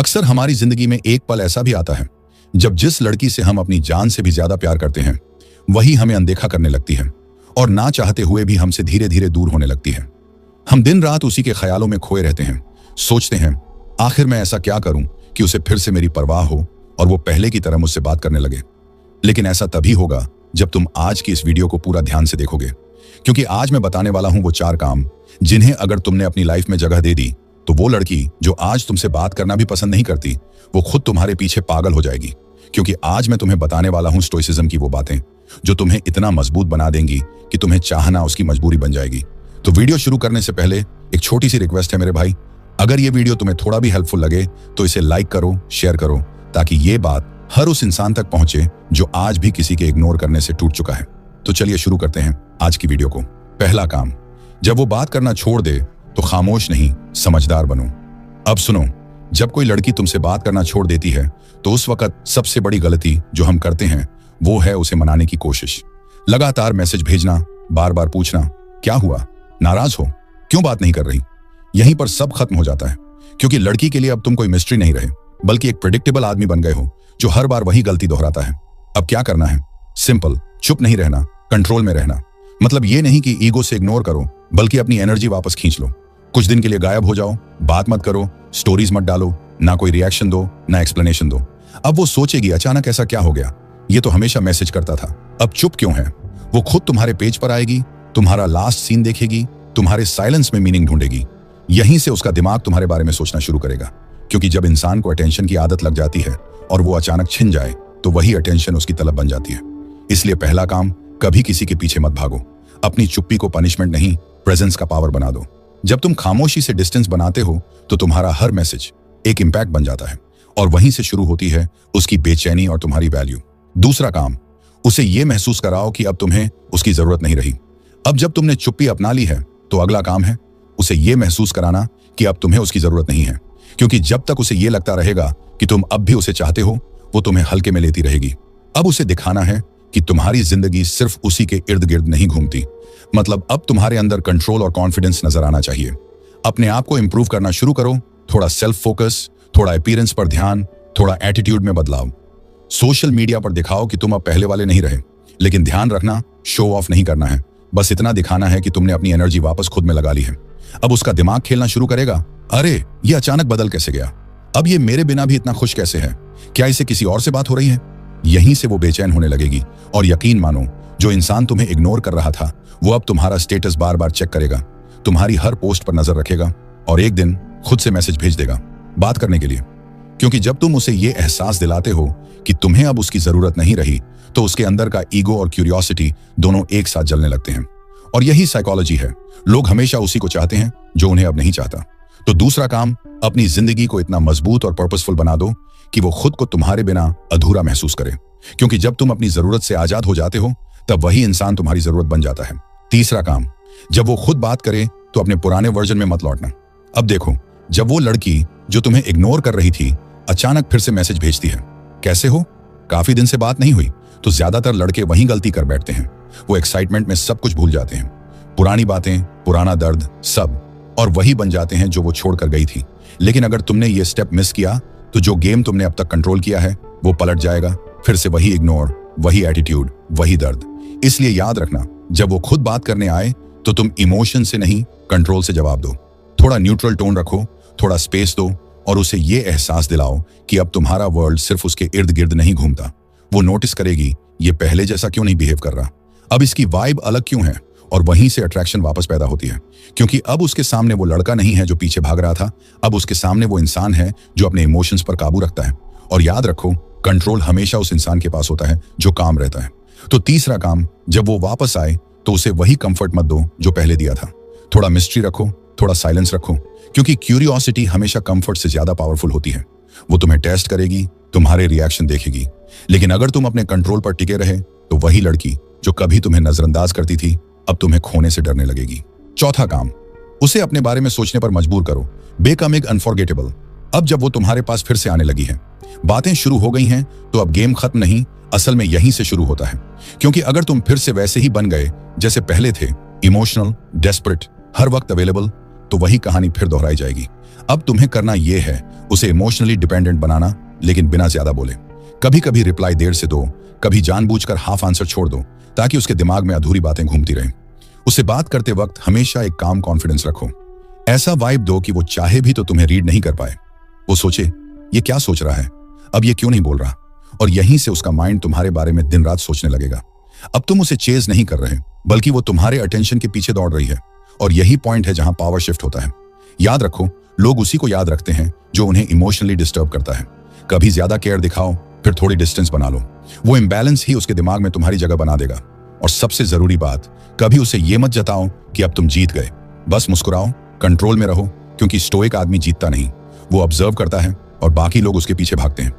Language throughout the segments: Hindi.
अक्सर हमारी जिंदगी में एक पल ऐसा भी आता है जब जिस लड़की से हम अपनी जान से भी ज्यादा प्यार करते हैं वही हमें अनदेखा करने लगती है और ना चाहते हुए भी हमसे धीरे धीरे दूर होने लगती है। हम दिन रात उसी के ख्यालों में खोए रहते हैं, सोचते हैं आखिर मैं ऐसा क्या करूं कि उसे फिर से मेरी परवाह हो और वो पहले की तरह मुझसे बात करने लगे। लेकिन ऐसा तभी होगा जब तुम आज की इस वीडियो को पूरा ध्यान से देखोगे, क्योंकि आज मैं बताने वाला हूं वो 4 काम जिन्हें अगर तुमने अपनी लाइफ में जगह दे दी तो वो लड़की जो आज तुमसे बात करना भी पसंद नहीं करती वो खुद तुम्हारे पीछे पागल हो जाएगी। क्योंकि आज मैं तुम्हें बताने वाला हूं स्टोइसिज्म की वो बातें जो तुम्हें इतना मजबूत बना देंगी कि तुम्हें चाहना उसकी मजबूरी बन जाएगी। तो वीडियो शुरू करने से पहले एक छोटी सी रिक्वेस्ट है मेरे भाई, अगर ये वीडियो तुम्हें थोड़ा भी हेल्पफुल लगे तो इसे लाइक करो, शेयर करो, ताकि ये बात हर उस इंसान तक पहुंचे जो आज भी किसी के इग्नोर करने से टूट चुका है। तो चलिए शुरू करते हैं आज की वीडियो को। पहला काम, जब वो बात करना छोड़ दे तो खामोश नहीं, समझदार बनो। अब सुनो, जब कोई लड़की तुमसे बात करना छोड़ देती है तो उस वक्त सबसे बड़ी गलती जो हम करते हैं वो है उसे मनाने की कोशिश। लगातार मैसेज भेजना, बार बार पूछना क्या हुआ, नाराज हो, क्यों बात नहीं कर रही। यहीं पर सब खत्म हो जाता है, क्योंकि लड़की के लिए अब तुम कोई मिस्ट्री नहीं रहे बल्कि एक प्रेडिक्टेबल आदमी बन गए हो जो हर बार वही गलती दोहराता है। अब क्या करना है? सिंपल, चुप नहीं रहना, कंट्रोल में रहना। मतलब ये नहीं कि ईगो से इग्नोर करो, बल्कि अपनी एनर्जी वापस खींच लो। कुछ दिन के लिए गायब हो जाओ, बात मत करो, स्टोरीज मत डालो, ना कोई रिएक्शन दो, ना एक्सप्लेनेशन दो। अब वो सोचेगी अचानक ऐसा क्या हो गया, ये तो हमेशा मैसेज करता था, अब चुप क्यों है। वो खुद तुम्हारे पेज पर आएगी, तुम्हारा लास्ट सीन देखेगी, तुम्हारे साइलेंस में मीनिंग ढूंढेगी। यहीं से उसका दिमाग तुम्हारे बारे में सोचना शुरू करेगा, क्योंकि जब इंसान को अटेंशन की आदत लग जाती है और वो अचानक छिन जाए तो वही अटेंशन उसकी तलब बन जाती है। इसलिए पहला काम, कभी किसी के पीछे मत भागो। अपनी चुप्पी को पनिशमेंट नहीं, प्रेजेंस का पावर बना दो। जब तुम खामोशी से डिस्टेंस बनाते हो तो तुम्हारा हर मैसेज एक इंपैक्ट बन जाता है और वहीं से शुरू होती है उसकी बेचैनी और तुम्हारी वैल्यू। दूसरा काम, उसे ये महसूस कराओ कि अब तुम्हें उसकी जरूरत नहीं रही। अब जब तुमने चुप्पी अपना ली है तो अगला काम है उसे ये महसूस कराना कि अब तुम्हें उसकी जरूरत नहीं है। क्योंकि जब तक उसे ये लगता रहेगा कि तुम अब भी उसे चाहते हो, वो तुम्हें हल्के में लेती रहेगी। अब उसे दिखाना है कि तुम्हारी जिंदगी सिर्फ उसी के इर्द गिर्द नहीं घूमती। मतलब अब तुम्हारे अंदर कंट्रोल और कॉन्फिडेंस नजर आना चाहिए। अपने आप को इंप्रूव करना शुरू करो, थोड़ा सेल्फ फोकस, थोड़ा अपीयरेंस पर ध्यान, थोड़ा एटीट्यूड में बदलाव। सोशल मीडिया पर दिखाओ कि तुम अब पहले वाले नहीं रहे, लेकिन ध्यान रखना शो ऑफ नहीं करना है। बस इतना दिखाना है कि तुमने अपनी एनर्जी वापस खुद में लगा ली है। अब उसका दिमाग खेलना शुरू करेगा, अरे ये अचानक बदल कैसे गया, अब ये मेरे बिना भी इतना खुश कैसे है, क्या इसे किसी और से बात हो रही है। यहीं से वो बेचैन होने लगेगी और यकीन मानो, जो इंसान तुम्हें इग्नोर कर रहा था वो अब तुम्हारा स्टेटस बार बार चेक करेगा, तुम्हारी हर पोस्ट पर नजर रखेगा और एक दिन खुद से मैसेज भेज देगा बात करने के लिए। क्योंकि जब तुम उसे ये एहसास दिलाते हो कि तुम्हें अब उसकी जरूरत नहीं रही तो उसके अंदर का ईगो और क्यूरियोसिटी दोनों एक साथ जलने लगते हैं। और यही साइकोलॉजी है, लोग हमेशा उसी को चाहते हैं जो उन्हें अब नहीं चाहता। तो दूसरा काम, अपनी जिंदगी को इतना मजबूत और पर्पसफुल बना दो कि वो खुद को तुम्हारे बिना अधूरा महसूस करे। क्योंकि जब तुम अपनी जरूरत से आजाद हो जाते हो तब वही इंसान तुम्हारी जरूरत बन जाता है। तीसरा काम, जब वो खुद बात करे तो अपने पुराने वर्जन में मत लौटना। अब देखो, जब वो लड़की जो तुम्हें इग्नोर कर रही थी अचानक फिर से मैसेज भेजती है, कैसे हो, काफी दिन से बात नहीं हुई, तो ज्यादातर लड़के वही गलती कर बैठते हैं। वो एक्साइटमेंट में सब कुछ भूल जाते हैं, पुरानी बातें, पुराना दर्द, सब, और वही बन जाते हैं जो वो छोड़कर गई थी। लेकिन अगर तुमने ये स्टेप मिस किया तो जो गेम तुमने अब तक कंट्रोल किया है वो पलट जाएगा, फिर से वही इग्नोर, वही एटीट्यूड, वही दर्द। इसलिए याद रखना, जब वो खुद बात करने आए तो तुम इमोशन से नहीं, कंट्रोल से जवाब दो। थोड़ा न्यूट्रल टोन रखो, थोड़ा स्पेस दो और उसे ये एहसास दिलाओ कि अब तुम्हारा वर्ल्ड सिर्फ उसके इर्द गिर्द नहीं घूमता। वो नोटिस करेगी ये पहले जैसा क्यों नहीं बिहेव कर रहा, अब इसकी वाइब अलग क्यों है, और वहीं से अट्रैक्शन वापस पैदा होती है। क्योंकि अब उसके सामने वो लड़का नहीं है जो पीछे भाग रहा था, अब उसके सामने वो इंसान है जो अपने इमोशंस पर काबू रखता है। और याद रखो, कंट्रोल हमेशा उस इंसान के पास होता है जो काम रहता है। तो तीसरा काम, जब वो वापस आए तो उसे वही कंफर्ट मत दो जो पहले दिया था। थोड़ा मिस्ट्री रखो, थोड़ा साइलेंस रखो, क्योंकि क्यूरियोसिटी हमेशा कंफर्ट से ज्यादा पावरफुल होती है। वो तुम्हें टेस्ट करेगी, तुम्हारे रिएक्शन देखेगी। लेकिन अगर तुम अपने कंट्रोल पर टिके रहे तो वही लड़की जो कभी तुम्हें नजरअंदाज करती थी अब तुम्हें खोने से डरने लगेगी। चौथा काम, उसे अपने बारे में सोचने पर मजबूर करो, बेकमिंग अनफॉरगेटेबल। अब जब वो तुम्हारे पास फिर से आने लगी है, बातें शुरू हो गई हैं, तो अब गेम खत्म नहीं, असल में यहीं से शुरू होता है। क्योंकि अगर तुम फिर से वैसे ही बन गए जैसे पहले थे, इमोशनल, डेस्परेट, हर वक्त अवेलेबल, तो वही कहानी फिर दोहराई जाएगी। अब तुम्हें करना यह है उसे इमोशनली डिपेंडेंट बनाना, लेकिन बिना ज्यादा बोले। कभी कभी रिप्लाई देर से दो, कभी जानबूझकर हाफ आंसर छोड़ दो, ताकि उसके दिमाग में अधूरी बातें घूमती रहें। उससे बात करते वक्त हमेशा एक काम कॉन्फिडेंस रखो। ऐसा वाइब दो कि वो चाहे भी तो तुम्हें रीड नहीं कर पाए। वो सोचे ये क्या सोच रहा है, अब ये क्यों नहीं बोल रहा, और यहीं से उसका माइंड तुम्हारे बारे में दिन रात सोचने लगेगा। अब तुम उसे चेज नहीं कर रहे, बल्कि वो तुम्हारे अटेंशन के पीछे दौड़ रही है। और यही पॉइंट है जहां पावर शिफ्ट होता है। याद रखो, लोग उसी को याद रखते हैं जो उन्हें इमोशनली डिस्टर्ब करता है। कभी ज्यादा केयर दिखाओ, फिर थोड़ी डिस्टेंस बना लो। वो इम्बैलेंस ही उसके दिमाग में तुम्हारी जगह बना देगा। और सबसे जरूरी बात, कभी उसे ये मत जताओ कि अब तुम जीत गए। बस मुस्कुराओ, कंट्रोल में रहो, क्योंकि स्टोइक आदमी जीतता नहीं, वो ऑब्जर्व करता है और बाकी लोग उसके पीछे भागते हैं।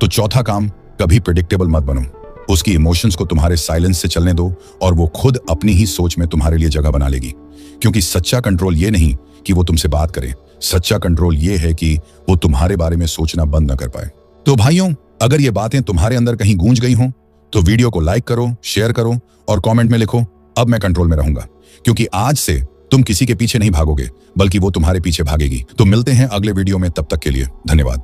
तो चौथा काम, कभी प्रेडिक्टेबल मत बनो। उसकी इमोशंस को तुम्हारे साइलेंस से चलने दो, और वो खुद अपनी ही सोच में तुम्हारे लिए जगह बना लेगी। क्योंकि सच्चा कंट्रोल ये नहीं कि वो तुमसे बात करे, सच्चा कंट्रोल ये है कि वो तुम्हारे बारे में सोचना बंद न कर पाए। तो भाइयों, अगर ये बातें तुम्हारे अंदर कहीं गूंज गई हों, तो वीडियो को लाइक करो, शेयर करो और कमेंट में लिखो, अब मैं कंट्रोल में रहूंगा। क्योंकि आज से तुम किसी के पीछे नहीं भागोगे, बल्कि वो तुम्हारे पीछे भागेगी। तो मिलते हैं अगले वीडियो में, तब तक के लिए धन्यवाद।